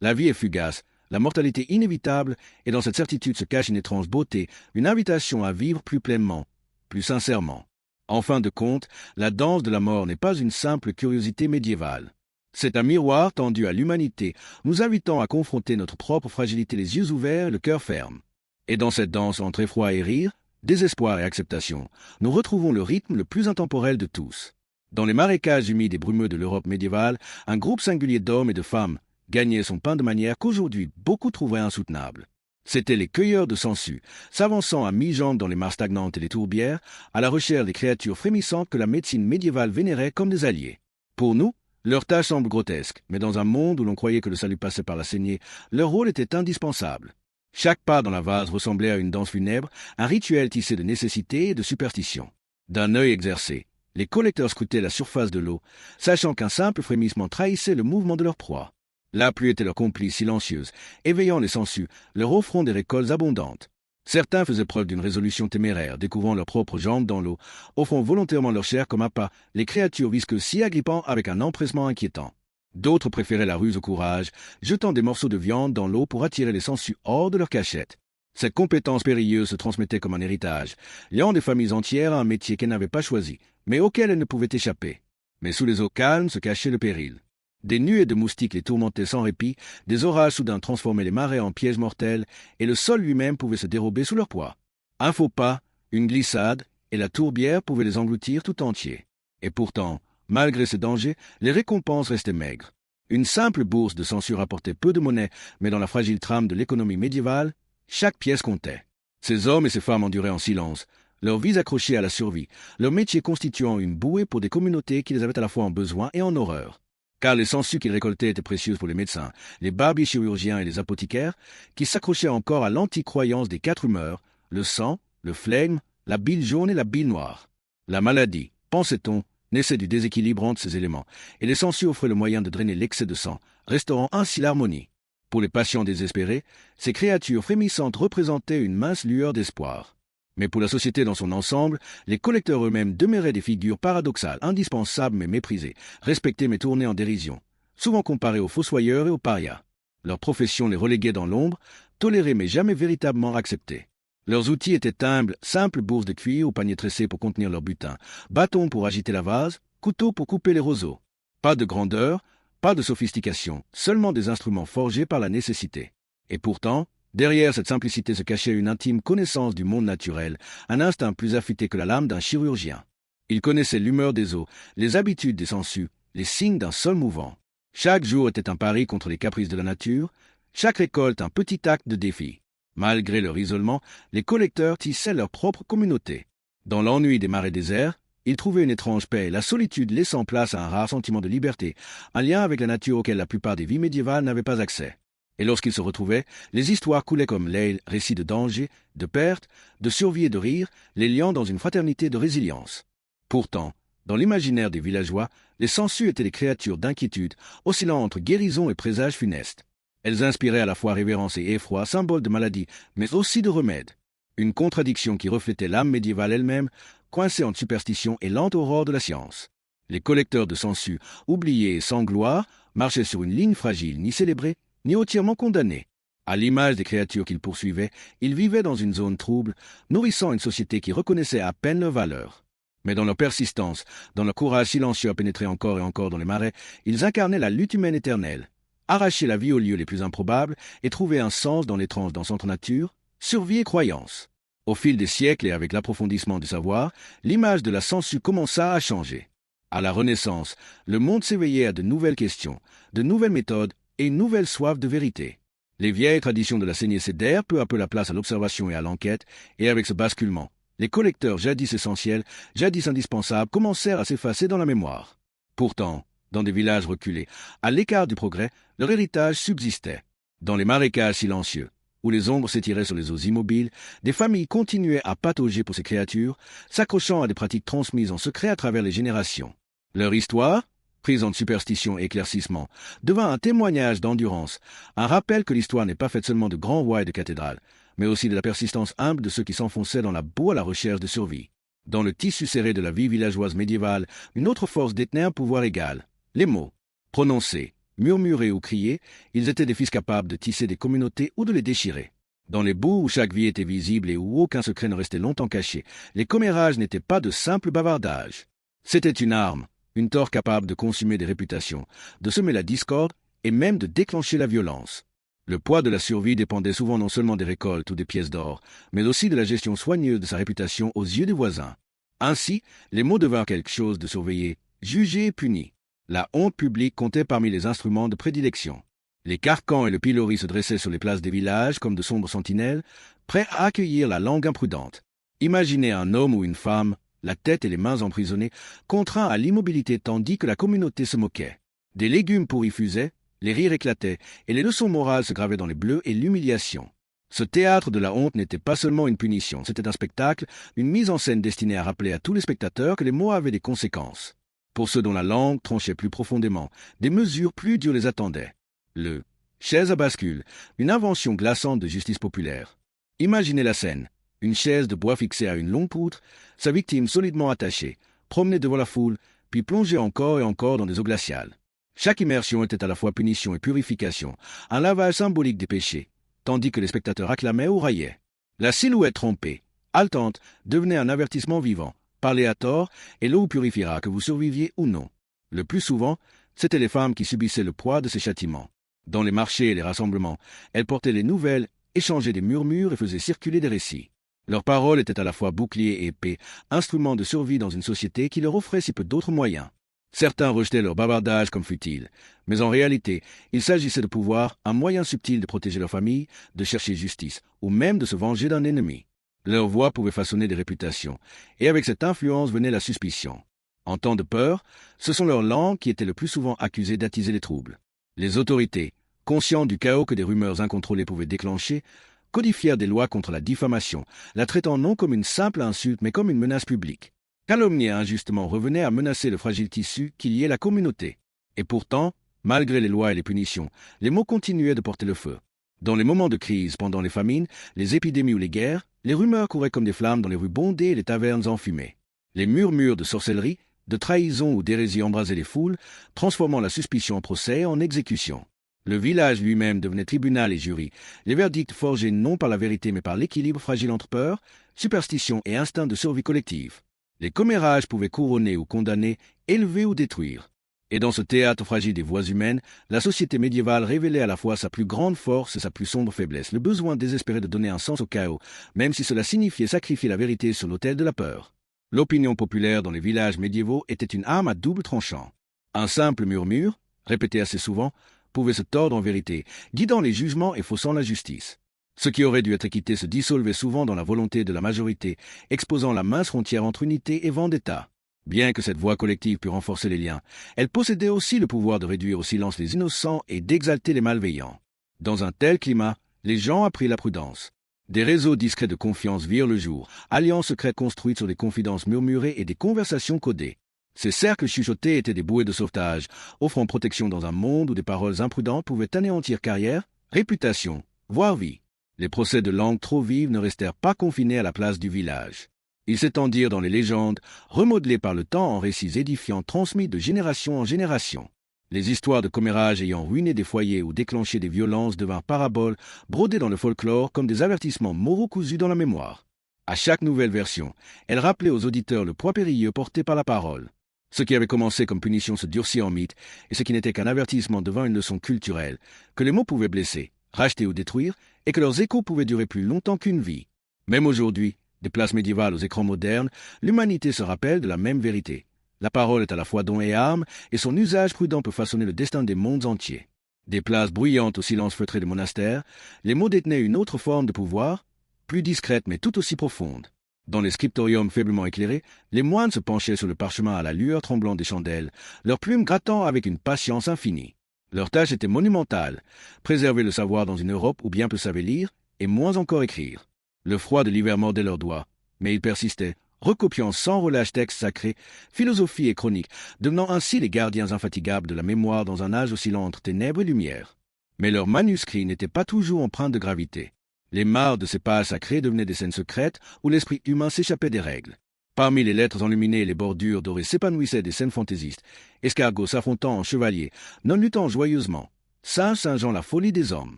La vie est fugace, la mortalité inévitable, et dans cette certitude se cache une étrange beauté, une invitation à vivre plus pleinement, plus sincèrement. En fin de compte, la danse de la mort n'est pas une simple curiosité médiévale. C'est un miroir tendu à l'humanité, nous invitant à confronter notre propre fragilité les yeux ouverts et le cœur ferme. Et dans cette danse entre effroi et rire, désespoir et acceptation, nous retrouvons le rythme le plus intemporel de tous. Dans les marécages humides et brumeux de l'Europe médiévale, un groupe singulier d'hommes et de femmes gagnait son pain de manière qu'aujourd'hui beaucoup trouveraient insoutenable. C'étaient les cueilleurs de sangsues, s'avançant à mi-jambe dans les mares stagnantes et les tourbières, à la recherche des créatures frémissantes que la médecine médiévale vénérait comme des alliés. Pour nous, leur tâche semble grotesque, mais dans un monde où l'on croyait que le salut passait par la saignée, leur rôle était indispensable. Chaque pas dans la vase ressemblait à une danse funèbre, un rituel tissé de nécessité et de superstition. D'un œil exercé, les collecteurs scrutaient la surface de l'eau, sachant qu'un simple frémissement trahissait le mouvement de leur proie. La pluie était leur complice silencieuse, éveillant les sangsues, leur offrant des récoltes abondantes. Certains faisaient preuve d'une résolution téméraire, découvrant leurs propres jambes dans l'eau, offrant volontairement leur chair comme appât, les créatures visqueuses si agrippant avec un empressement inquiétant. D'autres préféraient la ruse au courage, jetant des morceaux de viande dans l'eau pour attirer les sangsues hors de leur cachette. Cette compétence périlleuse se transmettait comme un héritage, liant des familles entières à un métier qu'elles n'avaient pas choisi, mais auquel elles ne pouvaient échapper. Mais sous les eaux calmes se cachait le péril. Des nuées de moustiques les tourmentaient sans répit, des orages soudains transformaient les marais en pièges mortels, et le sol lui-même pouvait se dérober sous leur poids. Un faux pas, une glissade, et la tourbière pouvait les engloutir tout entiers. Et pourtant, malgré ces dangers, les récompenses restaient maigres. Une simple bourse de sangsues rapportait peu de monnaie, mais dans la fragile trame de l'économie médiévale, chaque pièce comptait. Ces hommes et ces femmes enduraient en silence, leurs vies accrochées à la survie, leur métier constituant une bouée pour des communautés qui les avaient à la fois en besoin et en horreur. Car les sangsues qu'ils récoltaient étaient précieuses pour les médecins, les barbiers chirurgiens et les apothicaires, qui s'accrochaient encore à l'antique croyance des 4 humeurs, le sang, le flegme, la bile jaune et la bile noire. La maladie, pensait-on, naissait du déséquilibre entre ces éléments, et les sangsues offraient le moyen de drainer l'excès de sang, restaurant ainsi l'harmonie. Pour les patients désespérés, ces créatures frémissantes représentaient une mince lueur d'espoir. Mais pour la société dans son ensemble, les collecteurs eux-mêmes demeuraient des figures paradoxales, indispensables mais méprisées, respectées mais tournées en dérision, souvent comparées aux fossoyeurs et aux parias. Leur profession les reléguait dans l'ombre, tolérée mais jamais véritablement acceptée. Leurs outils étaient humbles, simples bourses de cuir ou paniers tressés pour contenir leur butin, bâtons pour agiter la vase, couteaux pour couper les roseaux. Pas de grandeur, pas de sophistication, seulement des instruments forgés par la nécessité. Et pourtant, derrière cette simplicité se cachait une intime connaissance du monde naturel, un instinct plus affûté que la lame d'un chirurgien. Ils connaissaient l'humeur des eaux, les habitudes des sangsues, les signes d'un sol mouvant. Chaque jour était un pari contre les caprices de la nature, chaque récolte un petit acte de défi. Malgré leur isolement, les collecteurs tissaient leur propre communauté. Dans l'ennui des marais déserts, ils trouvaient une étrange paix, la solitude laissant place à un rare sentiment de liberté, un lien avec la nature auquel la plupart des vies médiévales n'avaient pas accès. Et lorsqu'ils se retrouvaient, les histoires coulaient comme l'aile, récits de danger, de perte, de survie et de rire, les liant dans une fraternité de résilience. Pourtant, dans l'imaginaire des villageois, les sangsues étaient des créatures d'inquiétude, oscillant entre guérison et présages funestes. Elles inspiraient à la fois révérence et effroi, symboles de maladie, mais aussi de remède. Une contradiction qui reflétait l'âme médiévale elle-même, coincée entre superstition et lente aurore de la science. Les collecteurs de sangsues, oubliés et sans gloire, marchaient sur une ligne fragile, ni célébrés, ni entièrement condamnés. À l'image des créatures qu'ils poursuivaient, ils vivaient dans une zone trouble, nourrissant une société qui reconnaissait à peine leur valeur. Mais dans leur persistance, dans leur courage silencieux à pénétrer encore et encore dans les marais, ils incarnaient la lutte humaine éternelle. Arracher la vie aux lieux les plus improbables et trouver un sens dans l'étrange dans notre nature, survie et croyance. Au fil des siècles et avec l'approfondissement du savoir, l'image de la sangsue commença à changer. À la Renaissance, le monde s'éveillait à de nouvelles questions, de nouvelles méthodes et une nouvelle soif de vérité. Les vieilles traditions de la saignée cédèrent peu à peu la place à l'observation et à l'enquête, et avec ce basculement, les collecteurs jadis essentiels, jadis indispensables, commencèrent à s'effacer dans la mémoire. Pourtant, dans des villages reculés, à l'écart du progrès, leur héritage subsistait. Dans les marécages silencieux, où les ombres s'étiraient sur les eaux immobiles, des familles continuaient à patauger pour ces créatures, s'accrochant à des pratiques transmises en secret à travers les générations. Leur histoire, prise entre superstition et éclaircissement, devint un témoignage d'endurance, un rappel que l'histoire n'est pas faite seulement de grands rois et de cathédrales, mais aussi de la persistance humble de ceux qui s'enfonçaient dans la boue à la recherche de survie. Dans le tissu serré de la vie villageoise médiévale, une autre force détenait un pouvoir égal. Les mots. Prononcés, murmurés ou criés, ils étaient des fils capables de tisser des communautés ou de les déchirer. Dans les boues où chaque vie était visible et où aucun secret ne restait longtemps caché, les commérages n'étaient pas de simples bavardages. C'était une arme, une tore capable de consumer des réputations, de semer la discorde et même de déclencher la violence. Le poids de la survie dépendait souvent non seulement des récoltes ou des pièces d'or, mais aussi de la gestion soigneuse de sa réputation aux yeux des voisins. Ainsi, les mots devinrent quelque chose de surveillé, jugé et puni. La honte publique comptait parmi les instruments de prédilection. Les carcans et le pilori se dressaient sur les places des villages comme de sombres sentinelles, prêts à accueillir la langue imprudente. Imaginez un homme ou une femme, la tête et les mains emprisonnées, contraints à l'immobilité tandis que la communauté se moquait. Des légumes pourris fusaient, les rires éclataient, et les leçons morales se gravaient dans les bleus et l'humiliation. Ce théâtre de la honte n'était pas seulement une punition, c'était un spectacle, une mise en scène destinée à rappeler à tous les spectateurs que les mots avaient des conséquences. Pour ceux dont la langue tranchait plus profondément, des mesures plus dures les attendaient. Le chaise à bascule, une invention glaçante de justice populaire. Imaginez la scène. Une chaise de bois fixée à une longue poutre, sa victime solidement attachée, promenée devant la foule, puis plongée encore et encore dans des eaux glaciales. Chaque immersion était à la fois punition et purification, un lavage symbolique des péchés, tandis que les spectateurs acclamaient ou raillaient. La silhouette trompée, haletante, devenait un avertissement vivant. Parlez à tort, et l'eau vous purifiera, que vous surviviez ou non. Le plus souvent, c'étaient les femmes qui subissaient le poids de ces châtiments. Dans les marchés et les rassemblements, elles portaient les nouvelles, échangeaient des murmures et faisaient circuler des récits. Leurs paroles étaient à la fois bouclier et épée, instruments de survie dans une société qui leur offrait si peu d'autres moyens. Certains rejetaient leur bavardage comme futile, mais en réalité, il s'agissait de pouvoir, un moyen subtil de protéger leur famille, de chercher justice, ou même de se venger d'un ennemi. Leur voix pouvait façonner des réputations, et avec cette influence venait la suspicion. En temps de peur, ce sont leurs langues qui étaient le plus souvent accusées d'attiser les troubles. Les autorités, conscientes du chaos que des rumeurs incontrôlées pouvaient déclencher, codifièrent des lois contre la diffamation, la traitant non comme une simple insulte mais comme une menace publique. Calomnier injustement revenait à menacer le fragile tissu qui liait la communauté. Et pourtant, malgré les lois et les punitions, les mots continuaient de porter le feu. Dans les moments de crise, pendant les famines, les épidémies ou les guerres, les rumeurs couraient comme des flammes dans les rues bondées et les tavernes enfumées. Les murmures de sorcellerie, de trahison ou d'hérésie embrasaient les foules, transformant la suspicion en procès et en exécution. Le village lui-même devenait tribunal et jury, les verdicts forgés non par la vérité mais par l'équilibre fragile entre peur, superstition et instinct de survie collective. Les commérages pouvaient couronner ou condamner, élever ou détruire. Et dans ce théâtre fragile des voix humaines, la société médiévale révélait à la fois sa plus grande force et sa plus sombre faiblesse, le besoin désespéré de donner un sens au chaos, même si cela signifiait sacrifier la vérité sur l'autel de la peur. L'opinion populaire dans les villages médiévaux était une arme à double tranchant. Un simple murmure, répété assez souvent, pouvait se tordre en vérité, guidant les jugements et faussant la justice. Ce qui aurait dû être équité se dissolvait souvent dans la volonté de la majorité, exposant la mince frontière entre unité et vendetta. Bien que cette voix collective pût renforcer les liens, elle possédait aussi le pouvoir de réduire au silence les innocents et d'exalter les malveillants. Dans un tel climat, les gens apprirent la prudence. Des réseaux discrets de confiance virent le jour, alliances secrètes construites sur des confidences murmurées et des conversations codées. Ces cercles chuchotés étaient des bouées de sauvetage, offrant protection dans un monde où des paroles imprudentes pouvaient anéantir carrière, réputation, voire vie. Les procès de langue trop vives ne restèrent pas confinés à la place du village. Ils s'étendirent dans les légendes, remodelés par le temps en récits édifiants transmis de génération en génération. Les histoires de commérages ayant ruiné des foyers ou déclenché des violences devinrent paraboles, brodées dans le folklore comme des avertissements moraux cousus dans la mémoire. À chaque nouvelle version, elle rappelait aux auditeurs le poids périlleux porté par la parole. Ce qui avait commencé comme punition se durcit en mythe, et ce qui n'était qu'un avertissement devint une leçon culturelle, que les mots pouvaient blesser, racheter ou détruire, et que leurs échos pouvaient durer plus longtemps qu'une vie. Même aujourd'hui, des places médiévales aux écrans modernes, l'humanité se rappelle de la même vérité. La parole est à la fois don et arme, et son usage prudent peut façonner le destin des mondes entiers. Des places bruyantes au silence feutré des monastères, les mots détenaient une autre forme de pouvoir, plus discrète mais tout aussi profonde. Dans les scriptoriums faiblement éclairés, les moines se penchaient sur le parchemin à la lueur tremblante des chandelles, leurs plumes grattant avec une patience infinie. Leur tâche était monumentale, préserver le savoir dans une Europe où bien peu savaient lire, et moins encore écrire. Le froid de l'hiver mordait leurs doigts, mais ils persistaient, recopiant sans relâche textes sacrés, philosophie et chroniques, devenant ainsi les gardiens infatigables de la mémoire dans un âge oscillant entre ténèbres et lumière. Mais leurs manuscrits n'étaient pas toujours empreints de gravité. Les mares de ces pages sacrées devenaient des scènes secrètes où l'esprit humain s'échappait des règles. Parmi les lettres enluminées et les bordures dorées s'épanouissaient des scènes fantaisistes, escargots s'affrontant en chevaliers, non luttant joyeusement, singeant la folie des hommes.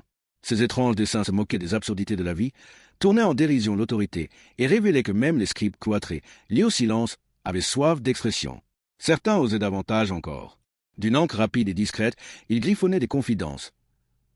Ces étranges dessins se moquaient des absurdités de la vie, tournaient en dérision l'autorité et révélaient que même les scribes cloîtrés, liés au silence, avaient soif d'expression. Certains osaient davantage encore. D'une encre rapide et discrète, ils griffonnaient des confidences.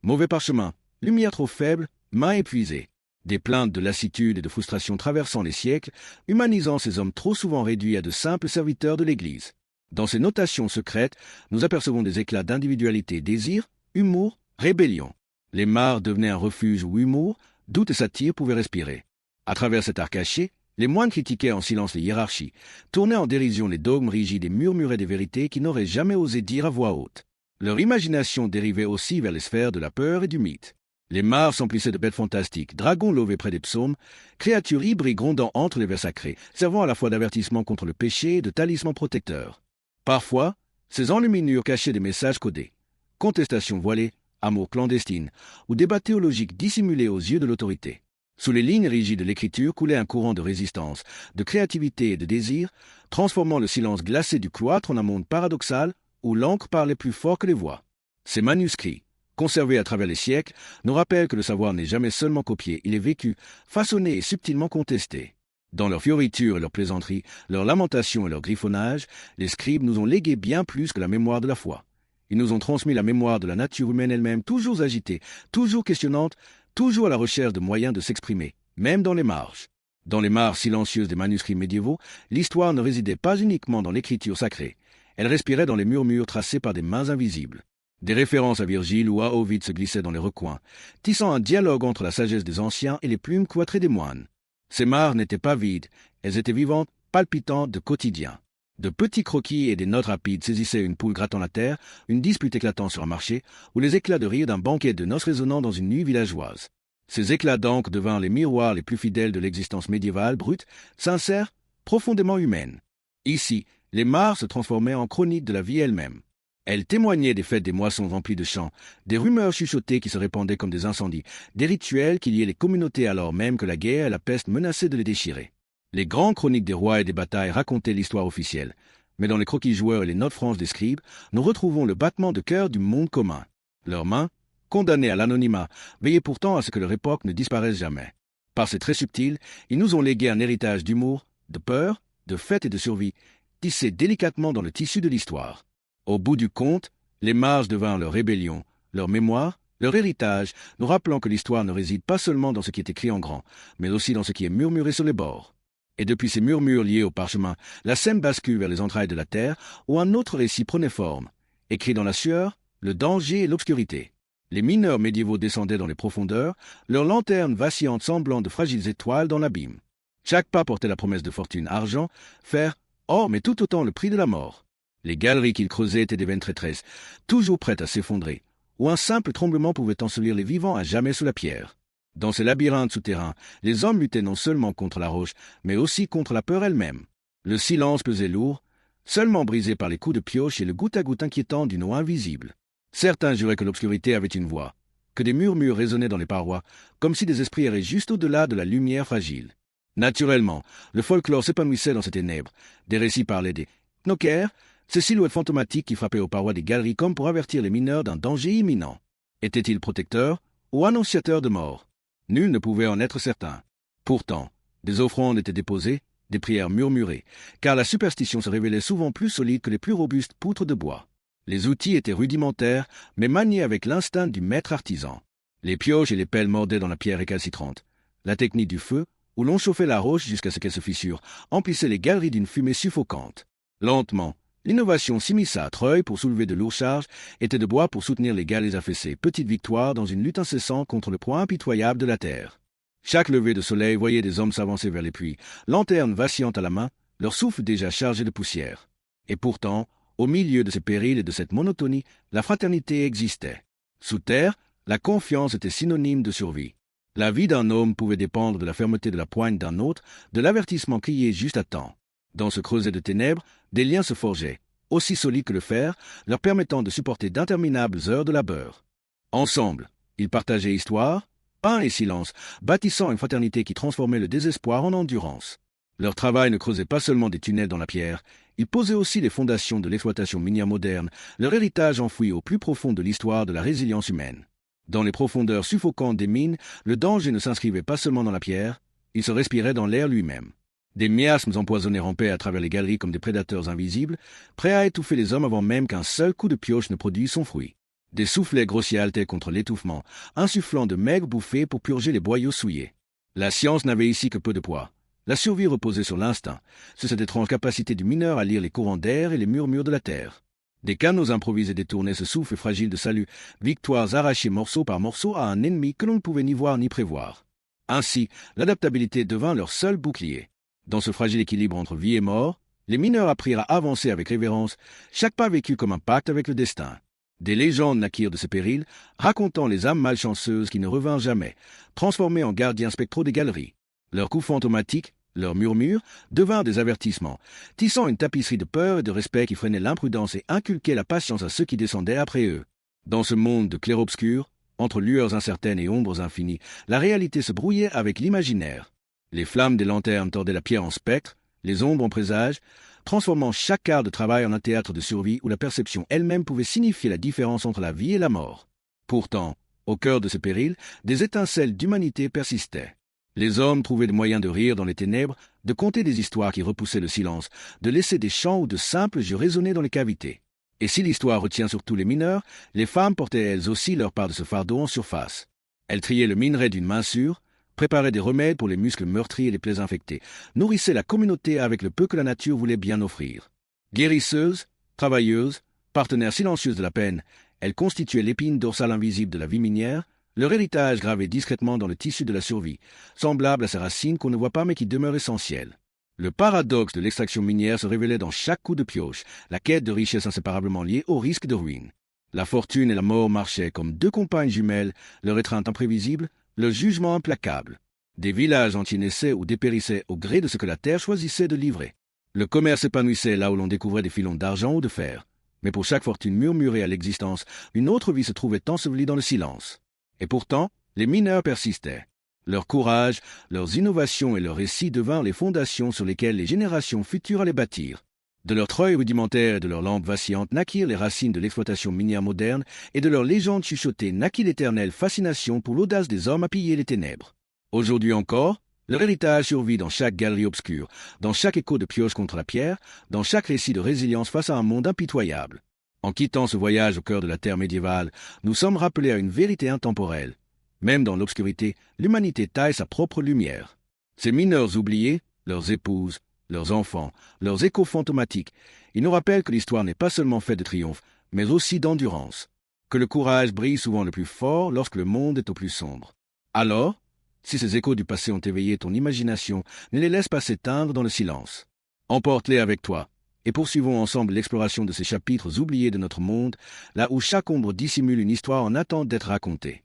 Mauvais parchemin, lumière trop faible, mains épuisées. Des plaintes de lassitude et de frustration traversant les siècles, humanisant ces hommes trop souvent réduits à de simples serviteurs de l'Église. Dans ces notations secrètes, nous apercevons des éclats d'individualité, désir, humour, rébellion. Les mares devenaient un refuge où humour, doute et satire pouvaient respirer. À travers cet art caché, les moines critiquaient en silence les hiérarchies, tournaient en dérision les dogmes rigides et murmuraient des vérités qu'ils n'auraient jamais osé dire à voix haute. Leur imagination dérivait aussi vers les sphères de la peur et du mythe. Les mares s'emplissaient de bêtes fantastiques, dragons lovés près des psaumes, créatures hybrides grondant entre les vers sacrés, servant à la fois d'avertissement contre le péché et de talisman protecteur. Parfois, ces enluminures cachaient des messages codés, contestations voilées, amour clandestine, ou débats théologiques dissimulés aux yeux de l'autorité. Sous les lignes rigides de l'écriture coulait un courant de résistance, de créativité et de désir, transformant le silence glacé du cloître en un monde paradoxal où l'encre parlait plus fort que les voix. Ces manuscrits, conservés à travers les siècles, nous rappellent que le savoir n'est jamais seulement copié, il est vécu, façonné et subtilement contesté. Dans leurs fioritures et leurs plaisanteries, leurs lamentations et leurs griffonnages, les scribes nous ont légué bien plus que la mémoire de la foi. Ils nous ont transmis la mémoire de la nature humaine elle-même, toujours agitée, toujours questionnante, toujours à la recherche de moyens de s'exprimer, même dans les marges. Dans les mares silencieuses des manuscrits médiévaux, l'histoire ne résidait pas uniquement dans l'écriture sacrée. Elle respirait dans les murmures tracés par des mains invisibles. Des références à Virgile ou à Ovide se glissaient dans les recoins, tissant un dialogue entre la sagesse des anciens et les plumes cloîtrées des moines. Ces mares n'étaient pas vides, elles étaient vivantes, palpitantes de quotidien. De petits croquis et des notes rapides saisissaient une poule grattant la terre, une dispute éclatant sur un marché, ou les éclats de rire d'un banquet de noces résonnant dans une nuit villageoise. Ces éclats d'encre devinrent les miroirs les plus fidèles de l'existence médiévale, brute, sincère, profondément humaine. Ici, les mares se transformaient en chroniques de la vie elle-même. Elles témoignaient des fêtes des moissons remplies de chants, des rumeurs chuchotées qui se répandaient comme des incendies, des rituels qui liaient les communautés alors même que la guerre et la peste menaçaient de les déchirer. Les grandes chroniques des rois et des batailles racontaient l'histoire officielle, mais dans les croquis joueurs et les notes franches des scribes, nous retrouvons le battement de cœur du monde commun. Leurs mains, condamnées à l'anonymat, veillaient pourtant à ce que leur époque ne disparaisse jamais. Par ces traits subtils, ils nous ont légué un héritage d'humour, de peur, de fête et de survie, tissé délicatement dans le tissu de l'histoire. Au bout du compte, les marges devinrent leur rébellion, leur mémoire, leur héritage, nous rappelant que l'histoire ne réside pas seulement dans ce qui est écrit en grand, mais aussi dans ce qui est murmuré sur les bords. Et depuis ces murmures liés au parchemin, la scène bascule vers les entrailles de la terre, où un autre récit prenait forme. Écrit dans la sueur, le danger et l'obscurité. Les mineurs médiévaux descendaient dans les profondeurs, leurs lanternes vacillantes semblant de fragiles étoiles dans l'abîme. Chaque pas portait la promesse de fortune, argent, fer, or, mais tout autant le prix de la mort. Les galeries qu'ils creusaient étaient des veines traîtresses, toujours prêtes à s'effondrer, où un simple tremblement pouvait ensevelir les vivants à jamais sous la pierre. Dans ces labyrinthes souterrains, les hommes luttaient non seulement contre la roche, mais aussi contre la peur elle-même. Le silence pesait lourd, seulement brisé par les coups de pioche et le goutte à goutte inquiétant d'une eau invisible. Certains juraient que l'obscurité avait une voix, que des murmures résonnaient dans les parois, comme si des esprits erraient juste au-delà de la lumière fragile. Naturellement, le folklore s'épanouissait dans ces ténèbres. Des récits parlaient des knockers, ces silhouettes fantomatiques qui frappaient aux parois des galeries comme pour avertir les mineurs d'un danger imminent. Étaient-ils protecteurs ou annonciateurs de mort? Nul ne pouvait en être certain. Pourtant, des offrandes étaient déposées, des prières murmurées, car la superstition se révélait souvent plus solide que les plus robustes poutres de bois. Les outils étaient rudimentaires, mais maniés avec l'instinct du maître artisan. Les pioches et les pelles mordaient dans la pierre récalcitrante. La technique du feu, où l'on chauffait la roche jusqu'à ce qu'elle se fissure, emplissait les galeries d'une fumée suffocante. Lentement, l'innovation s'immisça à Treuil pour soulever de lourdes charges, était de bois pour soutenir les galets affaissés, petite victoire dans une lutte incessante contre le poids impitoyable de la terre. Chaque lever de soleil voyait des hommes s'avancer vers les puits, lanternes vacillantes à la main, leur souffle déjà chargé de poussière. Et pourtant, au milieu de ces périls et de cette monotonie, la fraternité existait. Sous terre, la confiance était synonyme de survie. La vie d'un homme pouvait dépendre de la fermeté de la poigne d'un autre, de l'avertissement crié juste à temps. Dans ce creuset de ténèbres, des liens se forgeaient, aussi solides que le fer, leur permettant de supporter d'interminables heures de labeur. Ensemble, ils partageaient histoire, pain et silence, bâtissant une fraternité qui transformait le désespoir en endurance. Leur travail ne creusait pas seulement des tunnels dans la pierre, il posait aussi les fondations de l'exploitation minière moderne, leur héritage enfoui au plus profond de l'histoire de la résilience humaine. Dans les profondeurs suffocantes des mines, le danger ne s'inscrivait pas seulement dans la pierre, il se respirait dans l'air lui-même. Des miasmes empoisonnés rampaient à travers les galeries comme des prédateurs invisibles, prêts à étouffer les hommes avant même qu'un seul coup de pioche ne produise son fruit. Des soufflets grossiers haletaient contre l'étouffement, insufflant de maigres bouffées pour purger les boyaux souillés. La science n'avait ici que peu de poids. La survie reposait sur l'instinct, sur cette étrange capacité du mineur à lire les courants d'air et les murmures de la terre. Des canaux improvisés détournaient ce souffle fragile de salut, victoires arrachées morceau par morceau à un ennemi que l'on ne pouvait ni voir ni prévoir. Ainsi, l'adaptabilité devint leur seul bouclier. Dans ce fragile équilibre entre vie et mort, les mineurs apprirent à avancer avec révérence, chaque pas vécu comme un pacte avec le destin. Des légendes naquirent de ces périls, racontant les âmes malchanceuses qui ne revinrent jamais, transformées en gardiens spectraux des galeries. Leurs coups fantomatiques, leurs murmures, devinrent des avertissements, tissant une tapisserie de peur et de respect qui freinait l'imprudence et inculquait la patience à ceux qui descendaient après eux. Dans ce monde de clair-obscur, entre lueurs incertaines et ombres infinies, la réalité se brouillait avec l'imaginaire. Les flammes des lanternes tordaient la pierre en spectre, les ombres en présages, transformant chaque quart de travail en un théâtre de survie où la perception elle-même pouvait signifier la différence entre la vie et la mort. Pourtant, au cœur de ce péril, des étincelles d'humanité persistaient. Les hommes trouvaient des moyens de rire dans les ténèbres, de conter des histoires qui repoussaient le silence, de laisser des chants ou de simples jeux résonner dans les cavités. Et si l'histoire retient surtout les mineurs, les femmes portaient elles aussi leur part de ce fardeau en surface. Elles triaient le minerai d'une main sûre, préparaient des remèdes pour les muscles meurtris et les plaies infectées, nourrissaient la communauté avec le peu que la nature voulait bien offrir. Guérisseuses, travailleuses, partenaires silencieuses de la peine, elles constituaient l'épine dorsale invisible de la vie minière, leur héritage gravé discrètement dans le tissu de la survie, semblable à ces racines qu'on ne voit pas mais qui demeurent essentielles. Le paradoxe de l'extraction minière se révélait dans chaque coup de pioche, la quête de richesse inséparablement liée au risque de ruine. La fortune et la mort marchaient comme deux compagnes jumelles, leur étreinte imprévisible, le jugement implacable. Des villages entiers naissaient ou dépérissaient au gré de ce que la terre choisissait de livrer. Le commerce s'épanouissait là où l'on découvrait des filons d'argent ou de fer. Mais pour chaque fortune murmurée à l'existence, une autre vie se trouvait ensevelie dans le silence. Et pourtant, les mineurs persistaient. Leur courage, leurs innovations et leurs récits devinrent les fondations sur lesquelles les générations futures allaient bâtir. De leurs treuils rudimentaires et de leurs lampes vacillantes naquirent les racines de l'exploitation minière moderne, et de leurs légendes chuchotées naquit l'éternelle fascination pour l'audace des hommes à piller les ténèbres. Aujourd'hui encore, leur héritage survit dans chaque galerie obscure, dans chaque écho de pioche contre la pierre, dans chaque récit de résilience face à un monde impitoyable. En quittant ce voyage au cœur de la terre médiévale, nous sommes rappelés à une vérité intemporelle. Même dans l'obscurité, l'humanité taille sa propre lumière. Ces mineurs oubliés, leurs épouses, leurs enfants, leurs échos fantomatiques, ils nous rappellent que l'histoire n'est pas seulement faite de triomphe, mais aussi d'endurance. Que le courage brille souvent le plus fort lorsque le monde est au plus sombre. Alors, si ces échos du passé ont éveillé ton imagination, ne les laisse pas s'éteindre dans le silence. Emporte-les avec toi, et poursuivons ensemble l'exploration de ces chapitres oubliés de notre monde, là où chaque ombre dissimule une histoire en attente d'être racontée.